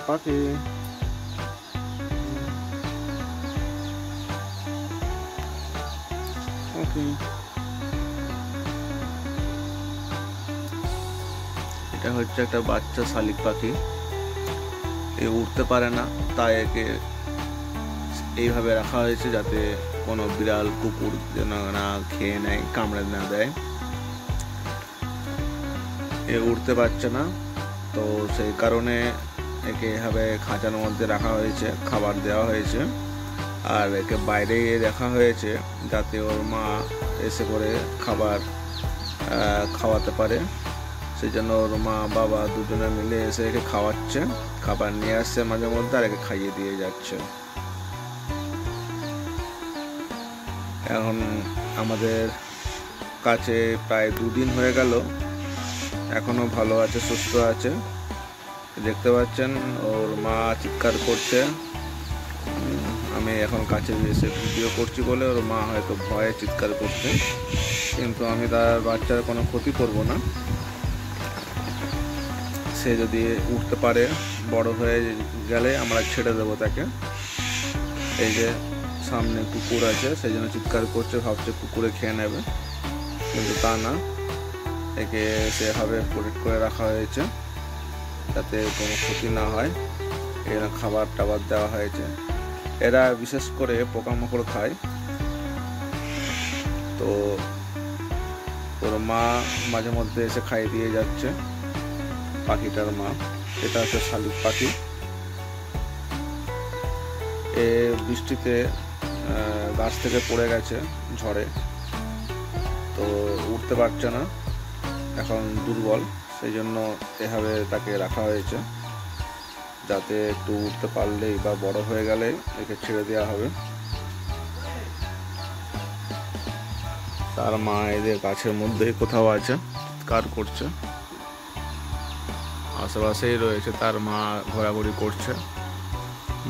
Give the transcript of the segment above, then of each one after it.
পাখি এটা হচ্ছে একটা বাচ্চা শালিক পাখি। এ উঠতে পারে না, তাই একে এইভাবে রাখা হয়েছে যাতে কোনো বিড়াল কুকুর যেন না খেয়ে নেয়, কামড়ে না দেয়। এ উঠতে পারছে না, তো সেই কারণে একে এভাবে খাঁচার মধ্যে রাখা হয়েছে, খাবার দেওয়া হয়েছে। আর একে বাইরে রাখা হয়েছে যাতে ওর মা এসে করে খাবার খাওয়াতে পারে। সেই জন্য ওর মা বাবা দুজনে মিলে এসে একে খাওয়াচ্ছে, খাবার নিয়ে আসছে মাঝে মধ্যে আর একে খাইয়ে দিয়ে যাচ্ছে। এখন আমাদের কাছে প্রায় 2 দিন হয়ে গেল, এখনো ভালো আছে, সুস্থ আছে। দেখতে পাচ্ছেন ওর মা চিৎকার করছে। আমি এখন কাছে এসে ভিডিও করছি বলে ওর মা হয়তো ভয়ে চিৎকার করছে, কিন্তু আমি তার বাচ্চার কোনো ক্ষতি করব না। সে যদি উঠতে পারে, বড় হয়ে গেলে আমরা ছেড়ে দেবো তাকে। এই যে সামনে কুকুর আছে, সেই জন্য চিৎকার করছে, ভাবছে কুকুরে খেয়ে নেবে, কিন্তু তা না। একে সেভাবে প্রোটেক্ট করে রাখা হয়েছে যাতে কোনো ক্ষতি না হয়। এখানে খাবার টাবার দেওয়া হয়েছে। এরা বিশেষ করে পোকামাকড় খায়। তো ওর মা মাঝে মধ্যে এসে খাইয়ে দিয়ে যাচ্ছে, পাখিটার মা। এটা হচ্ছে শালিক পাখি। এ বৃষ্টিতে গাছ থেকে পড়ে গেছে ঝড়ে, তো উঠতে পারছে না, এখন দুর্বল। সেই জন্য এভাবে তাকে রাখা হয়েছে যাতে একটু উঠতে পারলেই বা বড় হয়ে গেলে একে ছেড়ে দেওয়া হবে। তার মা এদের গাছের মধ্যেই কোথাও আছে, চিৎকার করছে। আশেপাশেই রয়েছে, তার মা ঘোরাঘুরি করছে,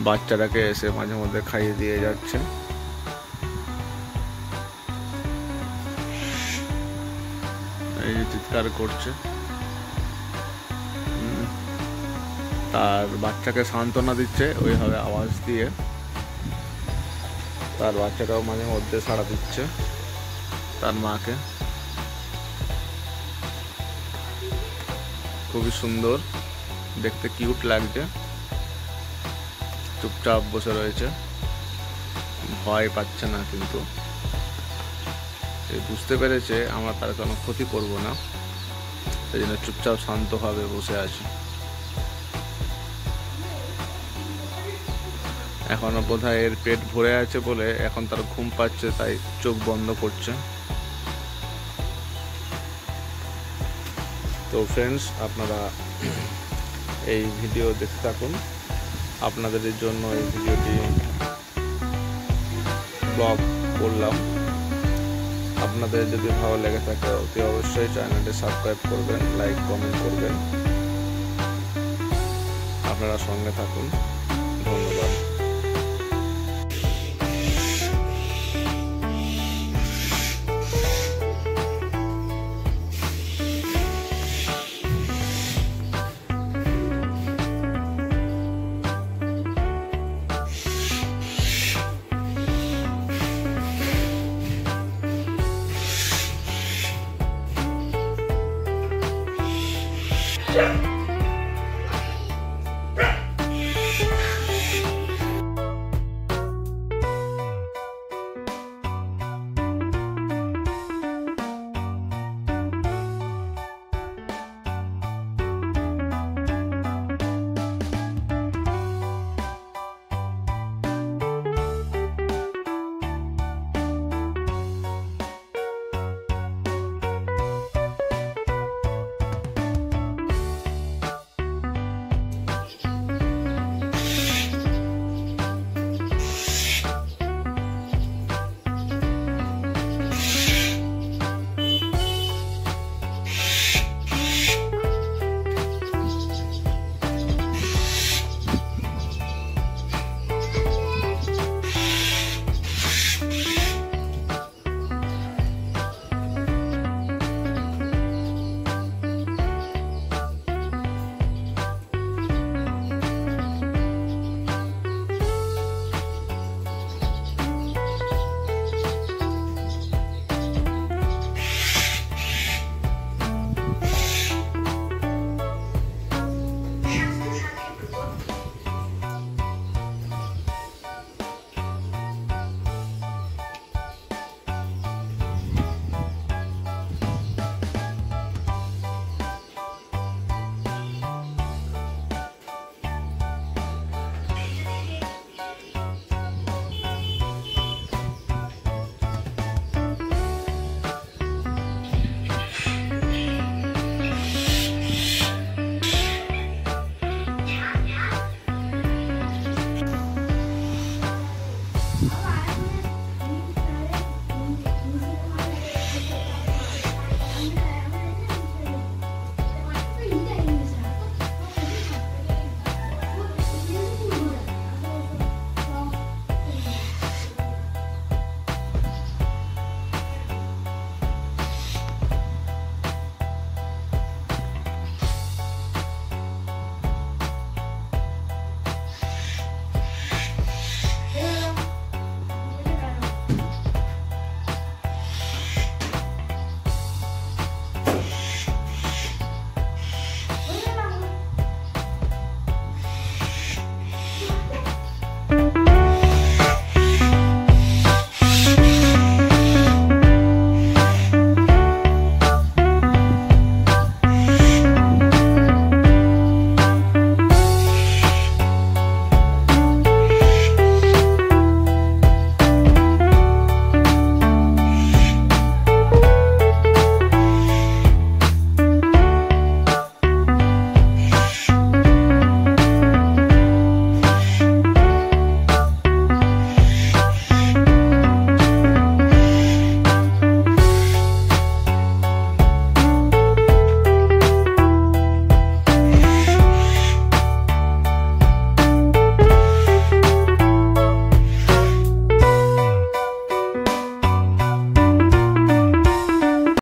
বাচ্চাটাকে এসে মাঝে মধ্যে খাইয়ে দিয়ে যাচ্ছে। এই যে চিৎকার করছে, তার বাচ্চাকে সান্ত্বনা দিচ্ছে ওইভাবে আওয়াজ দিয়ে। তার বাচ্চাটাও মাঝে মধ্যে সাড়া দিচ্ছে তার মাকে। খুবই সুন্দর দেখতে, কিউট লাগছে। চুপচাপ বসে রয়েছে, ভয় পাচ্ছে না, কিন্তু বুঝতে পেরেছে আমরা তার কোনো ক্ষতি করব না, সেই জন্য চুপচাপ শান্তভাবে বসে আছে। এখনো বোধহয় এর পেট ভরে আছে বলে এখন তার ঘুম পাচ্ছে, তাই চোখ বন্ধ করছে। তো ফ্রেন্ডস, আপনারা এই ভিডিও দেখতে থাকুন। আপনাদের জন্য এই ভিডিওটি ব্লগ করলাম। আপনাদের যদি ভালো লেগে থাকে অতি অবশ্যই চ্যানেলটি সাবস্ক্রাইব করবেন, লাইক কমেন্ট করবেন। আপনারা সঙ্গে থাকুন। ধন্যবাদ।